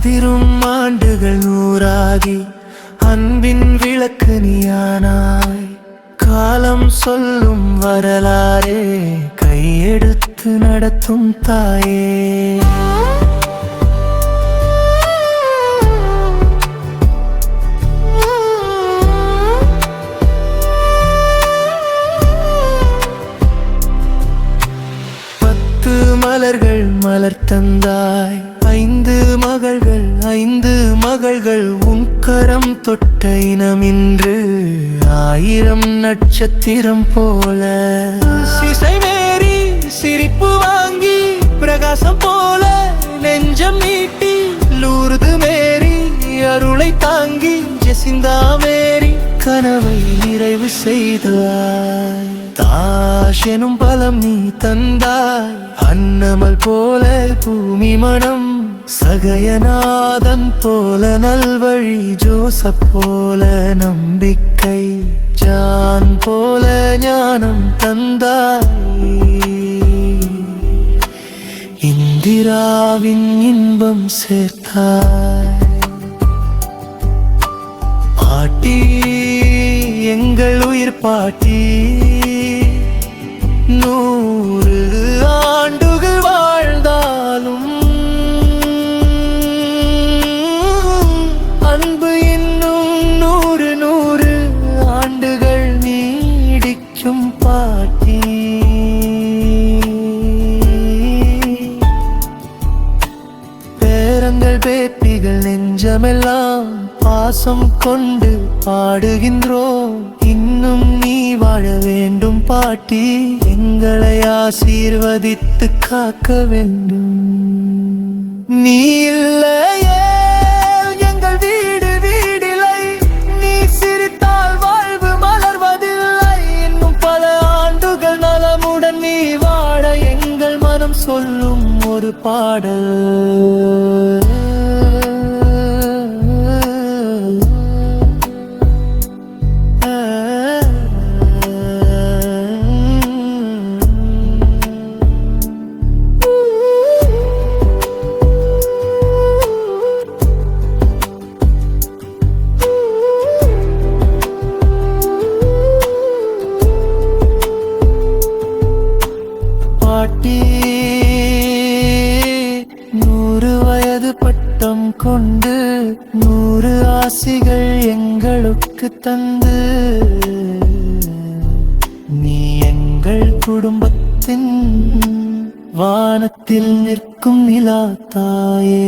அதிரும் ஆண்டுகள் நூறாகி அன்பின் விளக்கு நீயானாய். காலம் சொல்லும் வரலாறே கையெடுத்து நடத்தும் தாயே. மலர்கள் மலர் தந்தாய். 5 மகள்கள் 5 மகள்கள் உன் கரம் தொட்ட இனம் இன்று 1000 நட்சத்திரம் போல. சிசை மேரி சிரிப்பு வாங்கி பிரகாசம் போல நெஞ்சம் நீட்டி லூர்து மேரி அருளை தாங்கி ஜெசிந்தா மேரி கனவை நிறைவு செய்தாய். தாஷ் எனும் பலம் நீ தந்தாய். அன்னமல் போல பூமி மனம் சகயநாதன் போல நல்வழி ஜோசப் போல நம்பிக்கை ஜான் போல ஞானம் தந்தாய். இந்திராவின் இன்பம் சேர்த்தாய். பாட்டி எங்கள் உயிர் பாட்டி 100 ஆண்டுகள் வாழ்ந்தாலும் அன்பு இன்னும் 100 ஆண்டுகள் நீடிக்கும் பாட்டி. பேரங்கள் பேத்திகள் நெஞ்சமெல்லாம் பாசம் கொண்டு பாடுகின்றோம். இன்னும் நீ வாழ வேண்டும் பாட்டி. எங்களை ஆசீர்வதித்து காக்க வேண்டும். நீ இல்லையே எங்கள் வீடு வீடில்லை. நீ சிரித்தால் வாழ்வு மலர்வதில்லை. இன்னும் பல ஆண்டுகள் நலமுடன் நீ வாழ எங்கள் மனம் சொல்லும் ஒரு பாடல். பாட்டி 100 வயது பட்டம் கொண்டு 100 ஆசிகள் எங்களுக்கு தந்து நீ எங்கள் குடும்பத்தின் வானத்தில் நிற்கும் நிலா தாயே.